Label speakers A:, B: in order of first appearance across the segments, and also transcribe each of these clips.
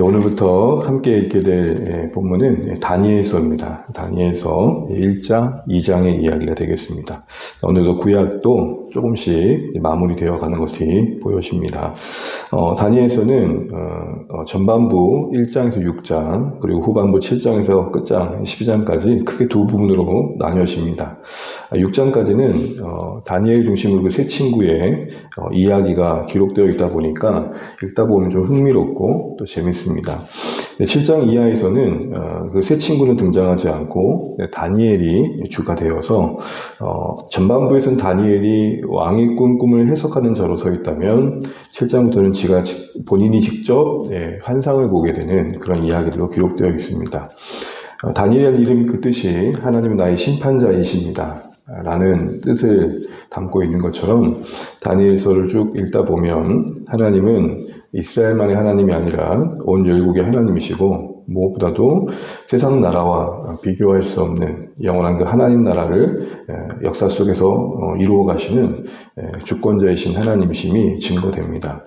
A: 오늘부터 함께 읽게 될 본문은 다니엘서입니다. 다니엘서 1장, 2장의 이야기가 되겠습니다. 오늘도 구약도 조금씩 마무리되어 가는 것이 보여집니다. 다니엘서는 전반부 1장에서 6장, 그리고 후반부 7장에서 끝장 12장까지 크게 두 부분으로 나뉘어집니다. 6장까지는 다니엘 중심으로 그 세 친구의 이야기가 기록되어 있다 보니까 읽다 보면 좀 흥미롭고 또 재밌습니다. 7장 이하에서는 그 세 친구는 등장하지 않고 다니엘이 주가 되어서 전반부에서는 다니엘이 왕의 꿈을 해석하는 자로 서 있다면 7장부터는 본인이 직접 환상을 보게 되는 그런 이야기로 기록되어 있습니다. 다니엘이라는 이름이 그 뜻이 하나님은 나의 심판자이십니다 라는 뜻을 담고 있는 것처럼 다니엘서를 쭉 읽다 보면 하나님은 이스라엘만의 하나님이 아니라 온 열국의 하나님이시고 무엇보다도 세상 나라와 비교할 수 없는 영원한 그 하나님 나라를 역사 속에서 이루어 가시는 주권자이신 하나님이심이 증거됩니다.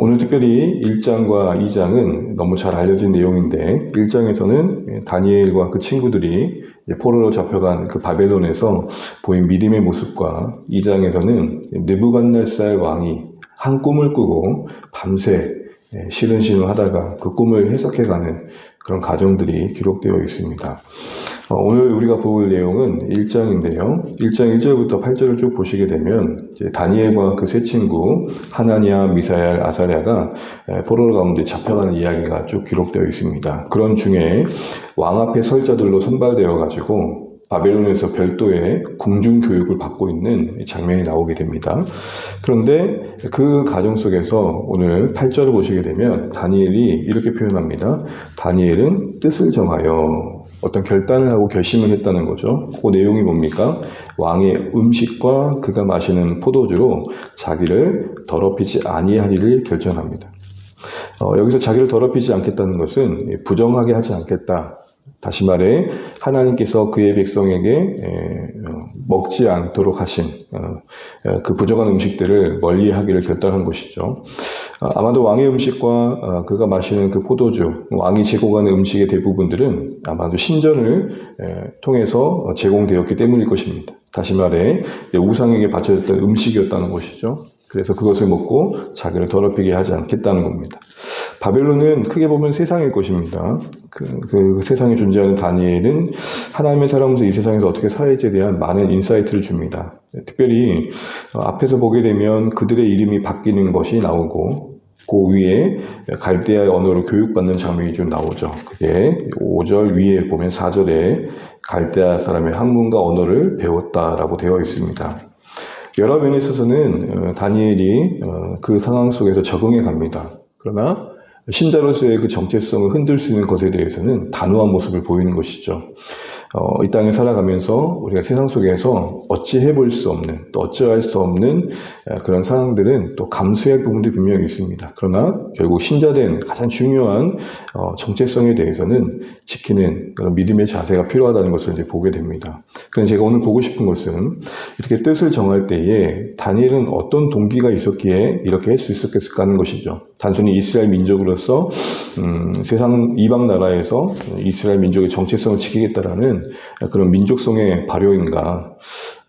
A: 오늘 특별히 1장과 2장은 너무 잘 알려진 내용인데 1장에서는 다니엘과 그 친구들이 포로로 잡혀간 그 바벨론에서 보인 믿음의 모습과 2장에서는 느부갓네살 왕이 한 꿈을 꾸고 밤새 시른시른 하다가 그 꿈을 해석해가는 그런 과정들이 기록되어 있습니다. 오늘 우리가 볼 내용은 1장인데요. 1장 1절부터 8절을 쭉 보시게 되면 다니엘과 그 세 친구 하나니아, 미사엘, 아사랴가 포로 가운데 잡혀가는 이야기가 쭉 기록되어 있습니다. 그런 중에 왕 앞에 설자들로 선발되어 가지고 바벨론에서 별도의 궁중 교육을 받고 있는 장면이 나오게 됩니다. 그런데 그 과정 속에서 오늘 8절을 보시게 되면 다니엘이 이렇게 표현합니다. 다니엘은 뜻을 정하여 어떤 결단을 하고 결심을 했다는 거죠. 그 내용이 뭡니까? 왕의 음식과 그가 마시는 포도주로 자기를 더럽히지 아니하리를 결정합니다. 여기서 자기를 더럽히지 않겠다는 것은 부정하게 하지 않겠다. 다시 말해 하나님께서 그의 백성에게 먹지 않도록 하신 그 부정한 음식들을 멀리하기를 결단한 것이죠. 아마도 왕의 음식과 그가 마시는 그 포도주, 왕이 제공하는 음식의 대부분들은 아마도 신전을 통해서 제공되었기 때문일 것입니다. 다시 말해 우상에게 바쳐졌던 음식이었다는 것이죠. 그래서 그것을 먹고 자기를 더럽히게 하지 않겠다는 겁니다. 바벨론은 크게 보면 세상일 것입니다. 그 세상에 존재하는 다니엘은 하나님의 사람으로서 이 세상에서 어떻게 살아야지에 대한 많은 인사이트를 줍니다. 특별히 앞에서 보게 되면 그들의 이름이 바뀌는 것이 나오고 그 위에 갈대아 언어로 교육받는 장면이 좀 나오죠. 그게 5절 위에 보면 4절에 갈대아 사람의 학문과 언어를 배웠다라고 되어 있습니다. 여러 면에 있어서는 다니엘이 그 상황 속에서 적응해 갑니다. 그러나 신자로서의 그 정체성을 흔들 수 있는 것에 대해서는 단호한 모습을 보이는 것이죠. 이 땅에 살아가면서 우리가 세상 속에서 어찌해 볼 수 없는 또 어찌할 수 없는 그런 상황들은 또 감수할 부분도 분명히 있습니다. 그러나 결국 신자된 가장 중요한 정체성에 대해서는 지키는 그런 믿음의 자세가 필요하다는 것을 이제 보게 됩니다. 그래서 제가 오늘 보고 싶은 것은 이렇게 뜻을 정할 때에 다니엘은 어떤 동기가 있었기에 이렇게 할 수 있었겠을까 하는 것이죠. 단순히 이스라엘 민족으로서 세상 이방 나라에서 이스라엘 민족의 정체성을 지키겠다라는 그런 민족성의 발효인가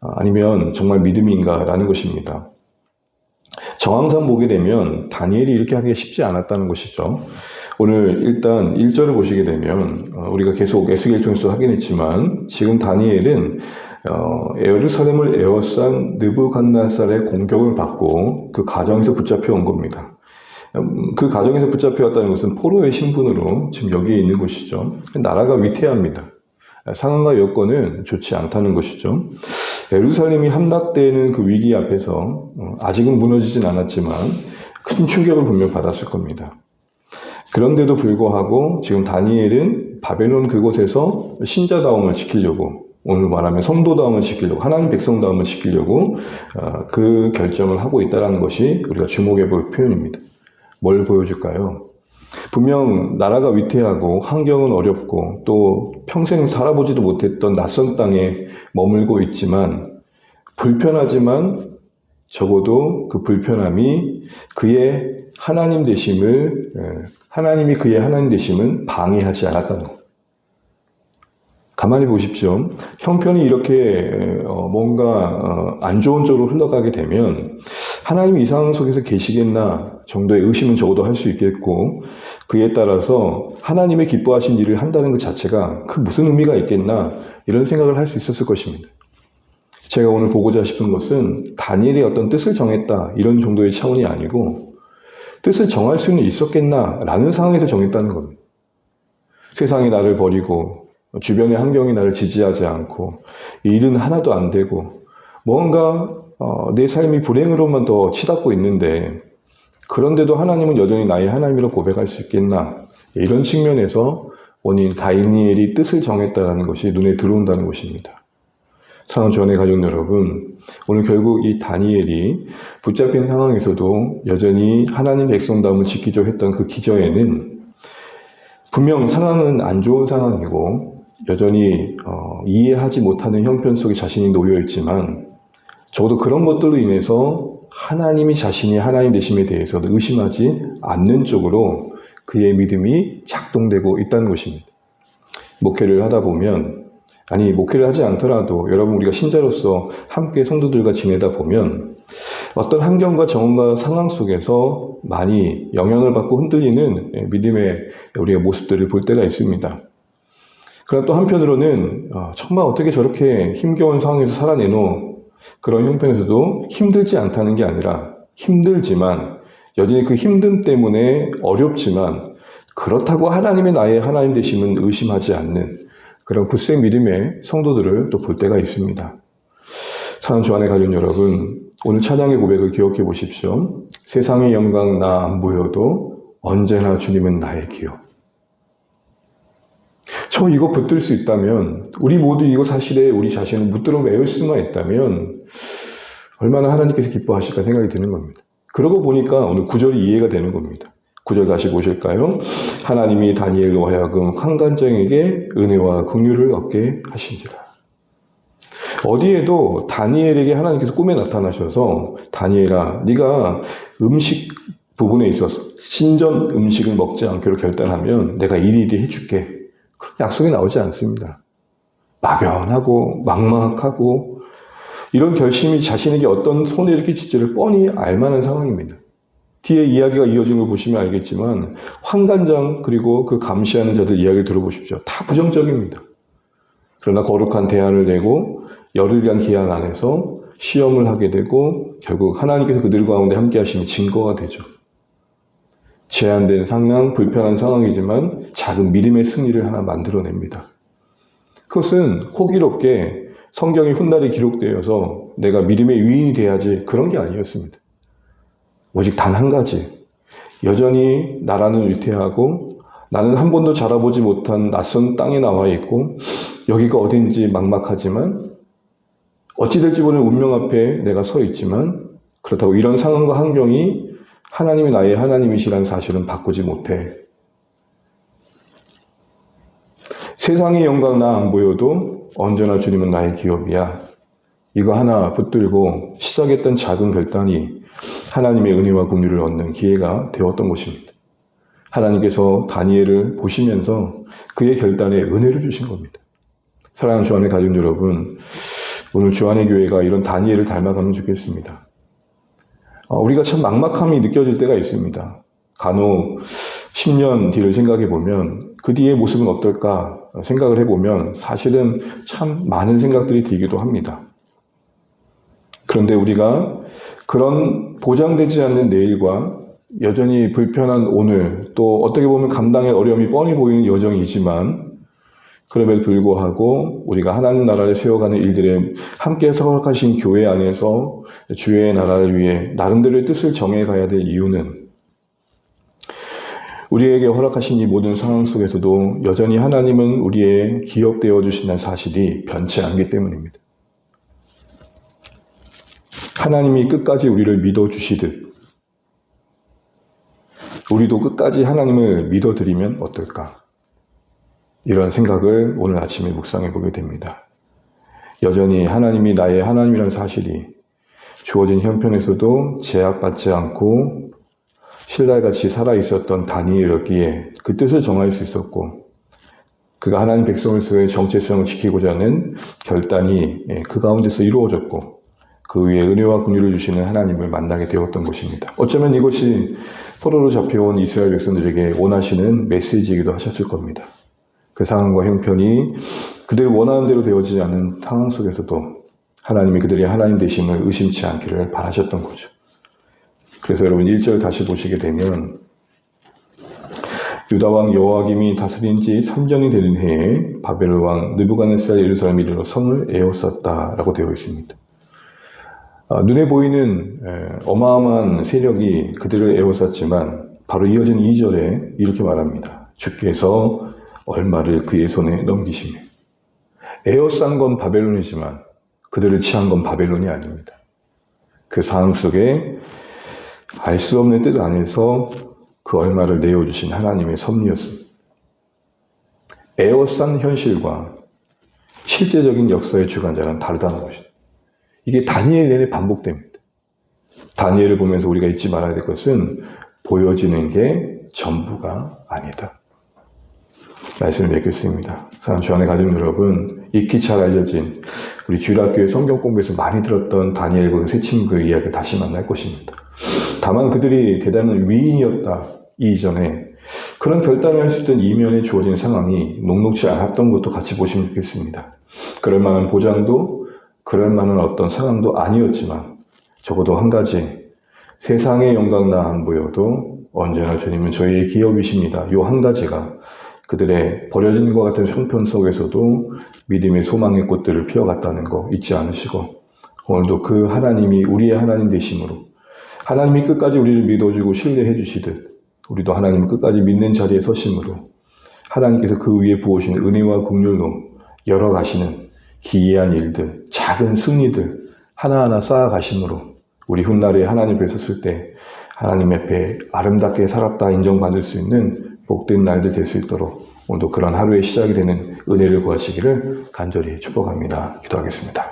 A: 아니면 정말 믿음인가라는 것입니다. 정황상 보게 되면 다니엘이 이렇게 하기가 쉽지 않았다는 것이죠. 오늘 일단 1절을 보시게 되면 우리가 계속 에스겔 통해서 확인했지만 지금 다니엘은 예루살렘을 에워싼 느부갓네살의 공격을 받고 그 가정에서 붙잡혀 온 겁니다. 그 가정에서 붙잡혀왔다는 것은 포로의 신분으로 지금 여기에 있는 것이죠. 나라가 위태합니다. 상황과 여건은 좋지 않다는 것이죠. 예루살렘이 함락되는 그 위기 앞에서 아직은 무너지진 않았지만 큰 충격을 분명 받았을 겁니다. 그런데도 불구하고 지금 다니엘은 바벨론 그곳에서 신자다움을 지키려고 오늘 말하면 성도다움을 지키려고 하나님 백성다움을 지키려고 그 결정을 하고 있다는 것이 우리가 주목해 볼 표현입니다. 뭘 보여줄까요? 분명 나라가 위태하고 환경은 어렵고 또 평생 살아보지도 못했던 낯선 땅에 머물고 있지만 불편하지만 적어도 그 불편함이 그의 하나님 되심을 하나님이 그의 하나님 되심은 방해하지 않았다는 것. 가만히 보십시오. 형편이 이렇게 뭔가 안 좋은 쪽으로 흘러가게 되면 하나님이 이 상황 속에서 계시겠나 정도의 의심은 적어도 할 수 있겠고, 그에 따라서 하나님의 기뻐하신 일을 한다는 것 자체가 그 무슨 의미가 있겠나 이런 생각을 할 수 있었을 것입니다. 제가 오늘 보고자 싶은 것은 다니엘의 어떤 뜻을 정했다 이런 정도의 차원이 아니고, 뜻을 정할 수는 있었겠나라는 상황에서 정했다는 겁니다. 세상이 나를 버리고 주변의 환경이 나를 지지하지 않고 일은 하나도 안 되고 뭔가 내 삶이 불행으로만 더 치닫고 있는데, 그런데도 하나님은 여전히 나의 하나님이라고 고백할 수 있겠나, 이런 측면에서 원인 다니엘이 뜻을 정했다는 것이 눈에 들어온다는 것입니다. 사랑하는 주 안의 가족 여러분, 오늘 결국 이 다니엘이 붙잡힌 상황에서도 여전히 하나님 백성다움을 지키려 했던 그 기저에는 분명 상황은 안 좋은 상황이고 여전히 이해하지 못하는 형편 속에 자신이 놓여 있지만, 적어도 그런 것들로 인해서 하나님이 자신이 하나님 되심에 대해서도 의심하지 않는 쪽으로 그의 믿음이 작동되고 있다는 것입니다. 목회를 하다 보면, 아니 목회를 하지 않더라도 여러분 우리가 신자로서 함께 성도들과 지내다 보면 어떤 환경과 정황과 상황 속에서 많이 영향을 받고 흔들리는 믿음의 우리의 모습들을 볼 때가 있습니다. 그러나 또 한편으로는 정말 어떻게 저렇게 힘겨운 상황에서 살아내노, 그런 형편에서도 힘들지 않다는 게 아니라 힘들지만 여전히 그 힘듦 때문에 어렵지만 그렇다고 하나님의 나의 하나님 되심은 의심하지 않는 그런 굳센 믿음의 성도들을 또 볼 때가 있습니다. 사랑하는 주 안의 가족 여러분, 오늘 찬양의 고백을 기억해 보십시오. 세상의 영광 나 안 보여도 언제나 주님은 나의 기업. 저 이거 붙들 수 있다면, 우리 모두 이거 사실에 우리 자신을 붙들어 매일 수만 있다면 얼마나 하나님께서 기뻐하실까 생각이 드는 겁니다. 그러고 보니까 오늘 9절이 이해가 되는 겁니다. 9절 다시 보실까요? 하나님이 다니엘로 하여금 환관장에게 은혜와 긍휼을 얻게 하신지라. 어디에도 다니엘에게 하나님께서 꿈에 나타나셔서 다니엘아, 네가 음식 부분에 있어서 신전 음식을 먹지 않기로 결단하면 내가 일일이 해줄게, 그런 약속이 나오지 않습니다. 막연하고 막막하고 이런 결심이 자신에게 어떤 손해를 끼칠지를 뻔히 알만한 상황입니다. 뒤에 이야기가 이어진 걸 보시면 알겠지만 환관장 그리고 그 감시하는 자들 이야기를 들어보십시오. 다 부정적입니다. 그러나 거룩한 대안을 내고 열흘간 기한 안에서 시험을 하게 되고 결국 하나님께서 그들 가운데 함께 하심이 증거가 되죠. 제한된 상황, 불편한 상황이지만 작은 믿음의 승리를 하나 만들어냅니다. 그것은 호기롭게 성경이 훗날에 기록되어서 내가 믿음의 위인이 돼야지 그런 게 아니었습니다. 오직 단 한 가지, 여전히 나라는 위태하고 나는 한 번도 자라보지 못한 낯선 땅에 나와 있고 여기가 어딘지 막막하지만 어찌 될지 모르는 운명 앞에 내가 서 있지만, 그렇다고 이런 상황과 환경이 하나님이 나의 하나님이시라는 사실은 바꾸지 못해. 세상의 영광 나 안 보여도 언제나 주님은 나의 기업이야. 이거 하나 붙들고 시작했던 작은 결단이 하나님의 은혜와 긍휼을 얻는 기회가 되었던 것입니다. 하나님께서 다니엘을 보시면서 그의 결단에 은혜를 주신 겁니다. 사랑하는 주 안의 가족 여러분, 오늘 주 안의 교회가 이런 다니엘을 닮아가면 좋겠습니다. 우리가 참 막막함이 느껴질 때가 있습니다. 간혹 10년 뒤를 생각해 보면 그 뒤의 모습은 어떨까 생각을 해보면 사실은 참 많은 생각들이 들기도 합니다. 그런데 우리가 그런 보장되지 않는 내일과 여전히 불편한 오늘, 또 어떻게 보면 감당의 어려움이 뻔히 보이는 여정이지만 그럼에도 불구하고 우리가 하나님 나라를 세워가는 일들에 함께 서락하신 교회 안에서 주의 나라를 위해 나름대로의 뜻을 정해가야 될 이유는 우리에게 허락하신 이 모든 상황 속에서도 여전히 하나님은 우리의 기업되어 주신다는 사실이 변치 않기 때문입니다. 하나님이 끝까지 우리를 믿어주시듯 우리도 끝까지 하나님을 믿어드리면 어떨까? 이런 생각을 오늘 아침에 묵상해 보게 됩니다. 여전히 하나님이 나의 하나님이라는 사실이 주어진 형편에서도 제약받지 않고 신랄같이 살아있었던 다니엘이었기에 그 뜻을 정할 수 있었고, 그가 하나님 백성으로서의 정체성을 지키고자 하는 결단이 그 가운데서 이루어졌고, 그 위에 은혜와 긍휼을 주시는 하나님을 만나게 되었던 것입니다. 어쩌면 이것이 포로로 잡혀온 이스라엘 백성들에게 원하시는 메시지이기도 하셨을 겁니다. 그 상황과 형편이 그들이 원하는 대로 되어지지 않는 상황 속에서도 하나님이 그들의 하나님 되심을 의심치 않기를 바라셨던 거죠. 그래서 여러분 1절 다시 보시게 되면 유다왕 여호야김이 다스린 지 3년이 되는 해에 바벨론 왕 느부갓네살 예루살렘에 이르러 성을 에워쌌다라고 되어 있습니다. 눈에 보이는 어마어마한 세력이 그들을 에워쌌지만 바로 이어진 2절에 이렇게 말합니다. 주께서 얼마를 그의 손에 넘기시며. 에워싼 건 바벨론이지만 그들을 취한 건 바벨론이 아닙니다. 그 상황 속에 알 수 없는 뜻 안에서 그 얼마를 내어주신 하나님의 섭리였습니다. 에워싼 현실과 실제적인 역사의 주관자는 다르다는 것입니다. 이게 다니엘 내내 반복됩니다. 다니엘을 보면서 우리가 잊지 말아야 될 것은 보여지는 게 전부가 아니다. 말씀을 맺겠습니다. 사랑하는 주 안에 가진 여러분, 익히 잘 알려진 우리 주일학교의 성경 공부에서 많이 들었던 다니엘과 세 친구의 이야기를 다시 만날 것입니다. 다만 그들이 대단한 위인이었다 이전에 그런 결단을 할 수 있던 이면에 주어진 상황이 녹록지 않았던 것도 같이 보시면 좋겠습니다. 그럴 만한 보장도 그럴 만한 어떤 상황도 아니었지만 적어도 한 가지, 세상의 영광 나 안 보여도 언제나 주님은 저희의 기업이십니다. 이 한 가지가 그들의 버려진 것 같은 형편 속에서도 믿음의 소망의 꽃들을 피워갔다는 거 잊지 않으시고, 오늘도 그 하나님이 우리의 하나님 되심으로 하나님이 끝까지 우리를 믿어주고 신뢰해 주시듯 우리도 하나님을 끝까지 믿는 자리에 서심으로 하나님께서 그 위에 부으신 은혜와 긍휼로 열어가시는 기이한 일들, 작은 승리들 하나하나 쌓아가심으로 우리 훗날에 하나님 앞에 섰을 때 하나님 앞에 아름답게 살았다 인정받을 수 있는 복된 날들 될 수 있도록 오늘도 그런 하루의 시작이 되는 은혜를 구하시기를 간절히 축복합니다. 기도하겠습니다.